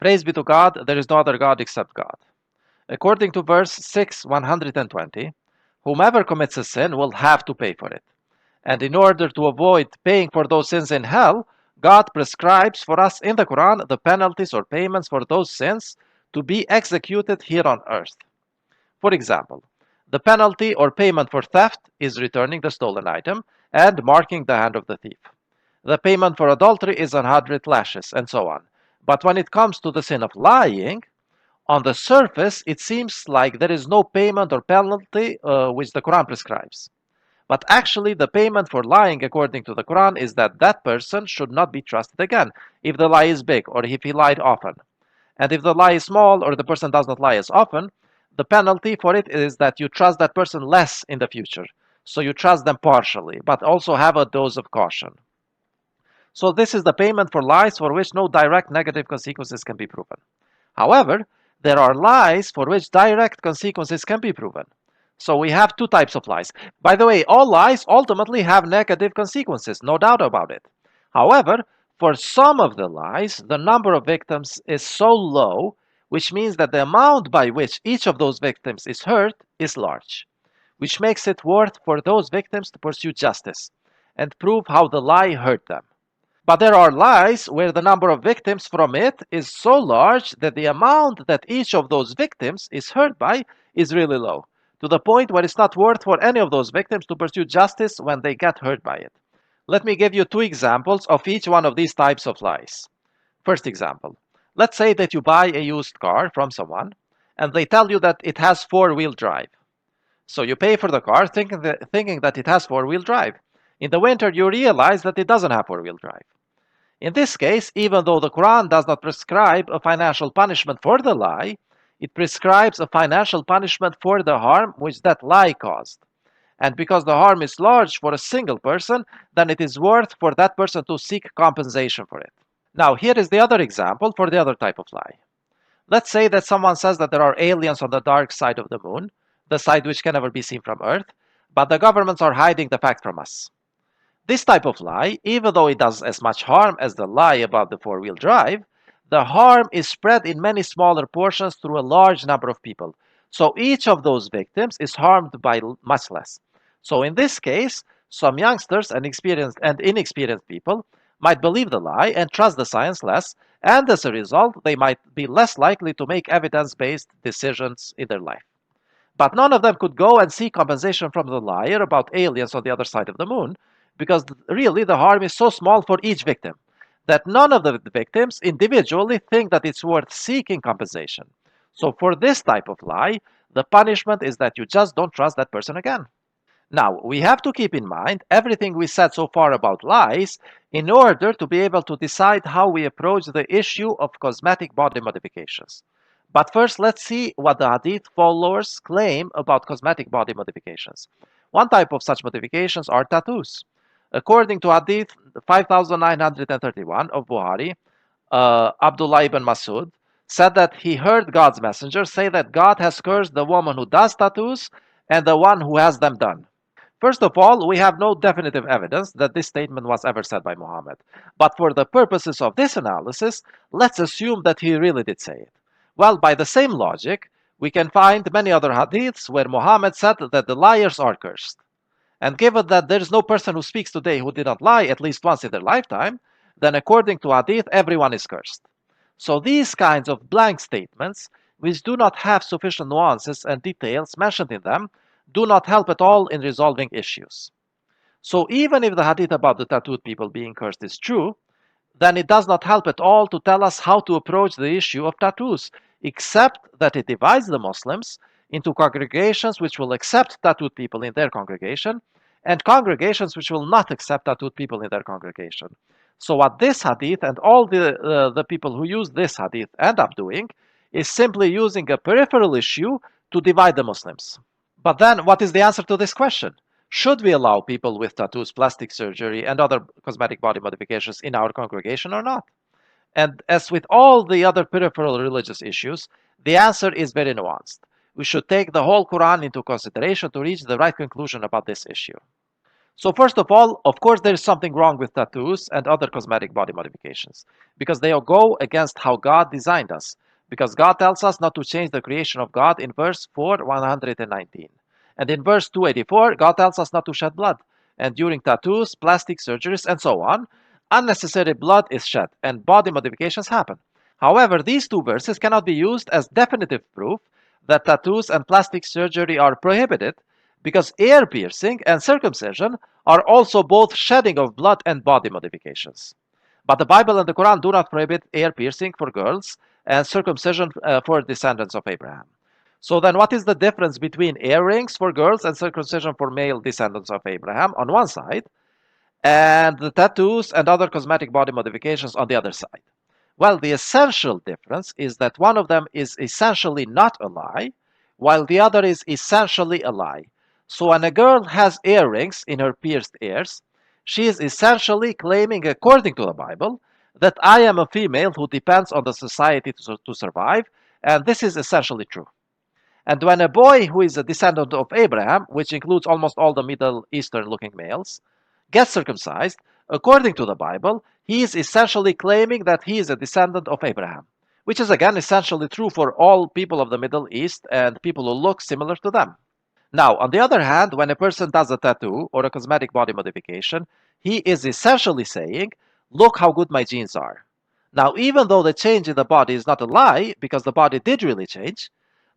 Praise be to God, there is no other God except God. According to verse 6, 120, whomever commits a sin will have to pay for it. And in order to avoid paying for those sins in hell, God prescribes for us in the Quran the penalties or payments for those sins to be executed here on earth. For example, the penalty or payment for theft is returning the stolen item and marking the hand of the thief. The payment for adultery is 100 lashes, and so on. But when it comes to the sin of lying, on the surface, it seems like there is no payment or penalty which the Quran prescribes. But actually, the payment for lying, according to the Quran, is that that person should not be trusted again if the lie is big or if he lied often. And if the lie is small or the person does not lie as often, the penalty for it is that you trust that person less in the future. So you trust them partially, but also have a dose of caution. So this is the payment for lies for which no direct negative consequences can be proven. However, there are lies for which direct consequences can be proven. So we have two types of lies. By the way, all lies ultimately have negative consequences, no doubt about it. However, for some of the lies, the number of victims is so low, which means that the amount by which each of those victims is hurt is large, which makes it worth for those victims to pursue justice and prove how the lie hurt them. But there are lies where the number of victims from it is so large that the amount that each of those victims is hurt by is really low, to the point where it's not worth for any of those victims to pursue justice when they get hurt by it. Let me give you two examples of each one of these types of lies. First example. Let's say that you buy a used car from someone and they tell you that it has four-wheel drive. So you pay for the car thinking that it has four-wheel drive. In the winter, you realize that it doesn't have four-wheel drive. In this case, even though the Quran does not prescribe a financial punishment for the lie, it prescribes a financial punishment for the harm which that lie caused. And because the harm is large for a single person, then it is worth for that person to seek compensation for it. Now, here is the other example for the other type of lie. Let's say that someone says that there are aliens on the dark side of the moon, the side which can never be seen from Earth, but the governments are hiding the fact from us. This type of lie, even though it does as much harm as the lie about the four-wheel drive, the harm is spread in many smaller portions through a large number of people. So each of those victims is harmed by much less. So in this case, some youngsters and inexperienced people might believe the lie and trust the science less, and as a result, they might be less likely to make evidence-based decisions in their life. But none of them could go and seek compensation from the liar about aliens on the other side of the moon, because really the harm is so small for each victim that none of the victims individually think that it's worth seeking compensation. So for this type of lie, the punishment is that you just don't trust that person again. Now, we have to keep in mind everything we said so far about lies in order to be able to decide how we approach the issue of cosmetic body modifications. But first, let's see what the Hadith followers claim about cosmetic body modifications. One type of such modifications are tattoos. According to Hadith 5931 of Buhari, Abdullah ibn Masud said that he heard God's messenger say that God has cursed the woman who does tattoos and the one who has them done. First of all, we have no definitive evidence that this statement was ever said by Muhammad. But for the purposes of this analysis, let's assume that he really did say it. Well, by the same logic, we can find many other hadiths where Muhammad said that the liars are cursed. And given that there is no person who speaks today who did not lie at least once in their lifetime, then according to hadith, everyone is cursed. So these kinds of blank statements, which do not have sufficient nuances and details mentioned in them, do not help at all in resolving issues. So even if the hadith about the tattooed people being cursed is true, then it does not help at all to tell us how to approach the issue of tattoos, except that it divides the Muslims into congregations which will accept tattooed people in their congregation and congregations which will not accept tattooed people in their congregation. So what this hadith and all the people who use this hadith end up doing is simply using a peripheral issue to divide the Muslims. But then, what is the answer to this question? Should we allow people with tattoos, plastic surgery, and other cosmetic body modifications in our congregation or not? And as with all the other peripheral religious issues, the answer is very nuanced. We should take the whole Quran into consideration to reach the right conclusion about this issue. So first of all, of course, there is something wrong with tattoos and other cosmetic body modifications because they all go against how God designed us. Because God tells us not to change the creation of God in verse 4, 119. And in verse 284, God tells us not to shed blood. And during tattoos, plastic surgeries, and so on, unnecessary blood is shed and body modifications happen. However, these two verses cannot be used as definitive proof that tattoos and plastic surgery are prohibited because ear piercing and circumcision are also both shedding of blood and body modifications. But the Bible and the Quran do not prohibit ear piercing for girls and circumcision for descendants of Abraham. So then, what is the difference between earrings for girls and circumcision for male descendants of Abraham on one side, and the tattoos and other cosmetic body modifications on the other side? Well, the essential difference is that one of them is essentially not a lie, while the other is essentially a lie. So when a girl has earrings in her pierced ears, she is essentially claiming, according to the Bible, that I am a female who depends on the society to survive, and this is essentially true. And when a boy who is a descendant of Abraham, which includes almost all the Middle Eastern looking males, gets circumcised, according to the Bible, he is essentially claiming that he is a descendant of Abraham, which is again essentially true for all people of the Middle East and people who look similar to them. Now, on the other hand, when a person does a tattoo or a cosmetic body modification, he is essentially saying, look how good my genes are. Now, even though the change in the body is not a lie, because the body did really change,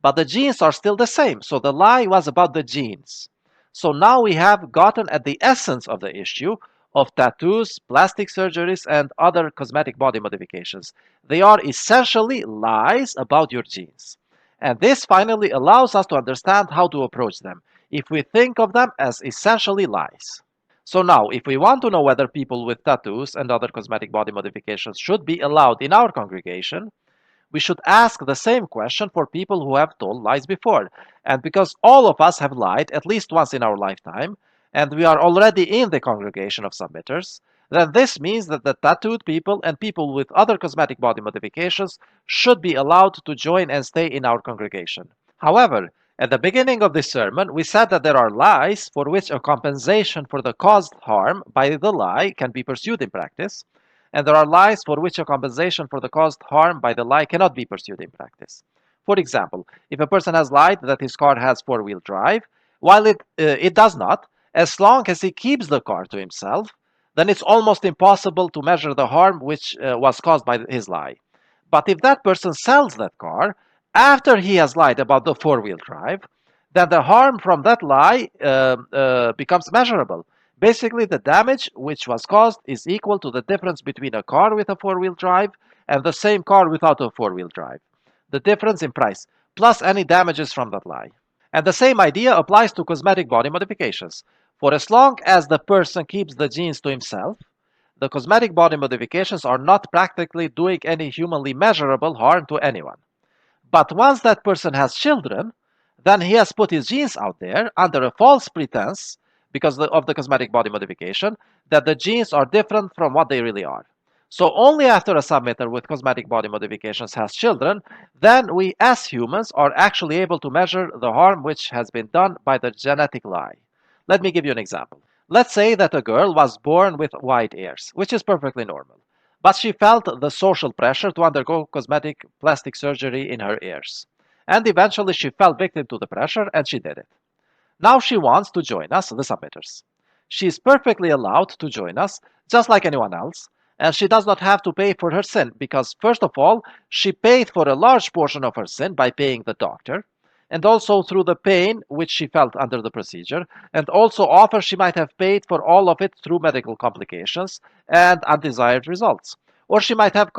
but the genes are still the same. So the lie was about the genes. So now we have gotten at the essence of the issue of tattoos, plastic surgeries, and other cosmetic body modifications. They are essentially lies about your genes. And this finally allows us to understand how to approach them if we think of them as essentially lies. So now, if we want to know whether people with tattoos and other cosmetic body modifications should be allowed in our congregation, we should ask the same question for people who have told lies before. And because all of us have lied at least once in our lifetime, and we are already in the congregation of submitters, then this means that the tattooed people and people with other cosmetic body modifications should be allowed to join and stay in our congregation. However, at the beginning of this sermon, we said that there are lies for which a compensation for the caused harm by the lie can be pursued in practice, and there are lies for which a compensation for the caused harm by the lie cannot be pursued in practice. For example, if a person has lied that his car has four-wheel drive, while it does not, as long as he keeps the car to himself, then it's almost impossible to measure the harm which was caused by his lie. But if that person sells that car after he has lied about the four-wheel drive, then the harm from that lie becomes measurable. Basically, the damage which was caused is equal to the difference between a car with a four-wheel drive and the same car without a four-wheel drive. The difference in price, plus any damages from that lie. And the same idea applies to cosmetic body modifications. For as long as the person keeps the genes to himself, the cosmetic body modifications are not practically doing any humanly measurable harm to anyone. But once that person has children, then he has put his genes out there under a false pretense, because of the cosmetic body modification, that the genes are different from what they really are. So only after a submitter with cosmetic body modifications has children, then we as humans are actually able to measure the harm which has been done by the genetic lie. Let me give you an example. Let's say that a girl was born with white ears, which is perfectly normal. But she felt the social pressure to undergo cosmetic plastic surgery in her ears. And eventually she fell victim to the pressure and she did it. Now she wants to join us, the submitters. She is perfectly allowed to join us, just like anyone else, and she does not have to pay for her sin because, first of all, she paid for a large portion of her sin by paying the doctor, and also through the pain which she felt under the procedure, and also often she might have paid for all of it through medical complications and undesired results. Or she might have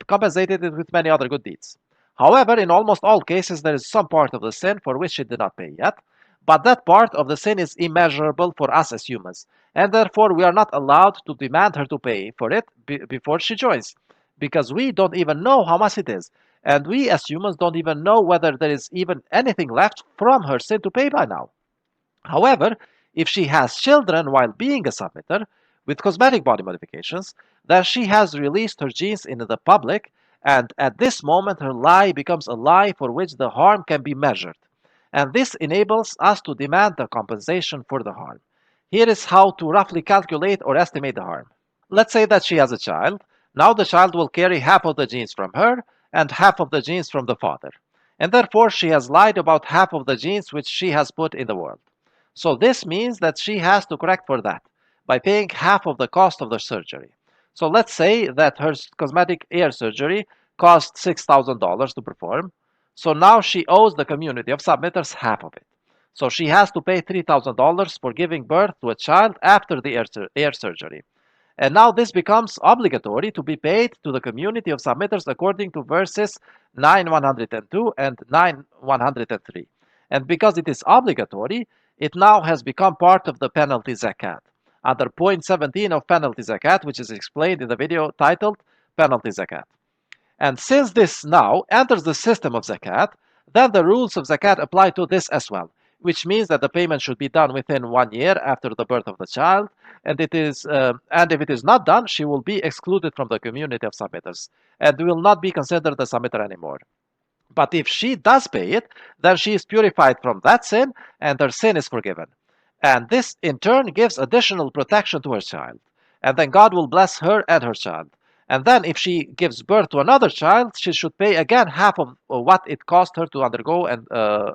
compensated it with many other good deeds. However, in almost all cases, there is some part of the sin for which she did not pay yet, but that part of the sin is immeasurable for us as humans, and therefore we are not allowed to demand her to pay for it before she joins, because we don't even know how much it is, and we as humans don't even know whether there is even anything left from her sin to pay by now. However, if she has children while being a submitter with cosmetic body modifications, then she has released her genes into the public, and at this moment her lie becomes a lie for which the harm can be measured. And this enables us to demand the compensation for the harm. Here is how to roughly calculate or estimate the harm. Let's say that she has a child. Now the child will carry half of the genes from her and half of the genes from the father. And therefore she has lied about half of the genes which she has put in the world. So this means that she has to correct for that by paying half of the cost of the surgery. So let's say that her cosmetic ear surgery cost $6,000 to perform. So now she owes the community of submitters half of it. So she has to pay $3,000 for giving birth to a child after the ear surgery. And now this becomes obligatory to be paid to the community of submitters according to verses 9:102 and 9:103. And because it is obligatory, it now has become part of the penalty zakat, under point 17 of penalty zakat, which is explained in the video titled Penalty Zakat. And since this now enters the system of zakat, then the rules of zakat apply to this as well, which means that the payment should be done within 1 year after the birth of the child, and if it is not done, she will be excluded from the community of submitters and will not be considered a submitter anymore. But if she does pay it, then she is purified from that sin and her sin is forgiven. And this in turn gives additional protection to her child. And then God will bless her and her child. And then if she gives birth to another child, she should pay again half of what it cost her to undergo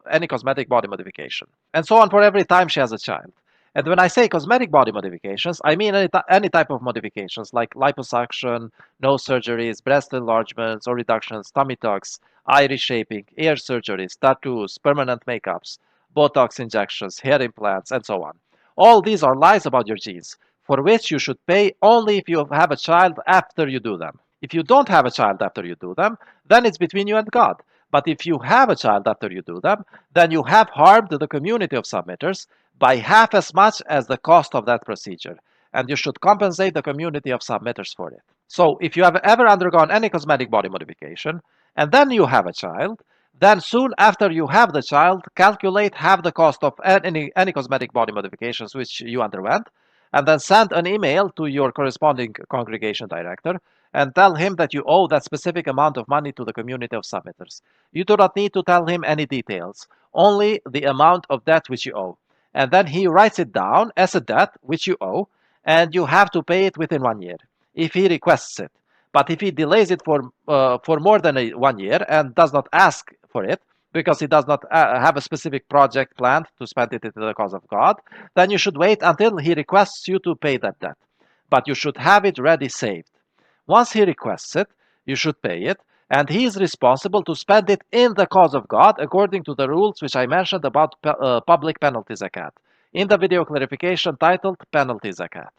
any cosmetic body modification. And so on for every time she has a child. And when I say cosmetic body modifications, I mean any type of modifications like liposuction, nose surgeries, breast enlargements or reductions, tummy tucks, eye reshaping, ear surgeries, tattoos, permanent makeups, Botox injections, hair implants, and so on. All these are lies about your genes, for which you should pay only if you have a child after you do them. If you don't have a child after you do them, then it's between you and God. But if you have a child after you do them, then you have harmed the community of submitters by half as much as the cost of that procedure, and you should compensate the community of submitters for it. So if you have ever undergone any cosmetic body modification, and then you have a child, then soon after you have the child, calculate half the cost of any cosmetic body modifications which you underwent, and then send an email to your corresponding congregation director and tell him that you owe that specific amount of money to the community of submitters. You do not need to tell him any details, only the amount of debt which you owe. And then he writes it down as a debt which you owe, and you have to pay it within 1 year if he requests it. But if he delays it for more than 1 year and does not ask for it, because he does not have a specific project planned to spend it into the cause of God, then you should wait until he requests you to pay that debt. But you should have it ready saved. Once he requests it, you should pay it, and he is responsible to spend it in the cause of God according to the rules which I mentioned about public penalty zakat in the video clarification titled Penalty Zakat.